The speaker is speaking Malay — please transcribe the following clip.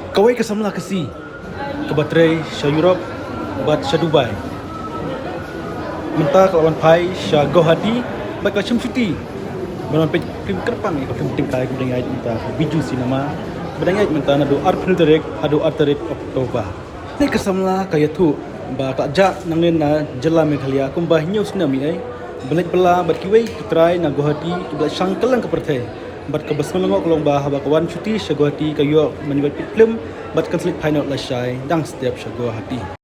Kawai kesamlah kesi ke baterai Syah Europe bat Syah Dubai. Mentah kalau pai Syah Guwahati bat ka Syamsuti. Banon pe tim kerpang ni tim tim kai gudang ai mentah biju sinema. Gudang ai mentah na do April tarik ado tarik Oktober. Ni kesamlah kaya tu ba ka ja nangen na jela Meghalaya kumbah news na mi ai. Belit bela bat kiwai try na Guwahati bat sangkelang ke pertai. Bat ke besmelengok kolong bah ba kawan cuti Syah Guwahati kayo menyuat film bat kan slip final la syai dang setiap Syah Guwahati.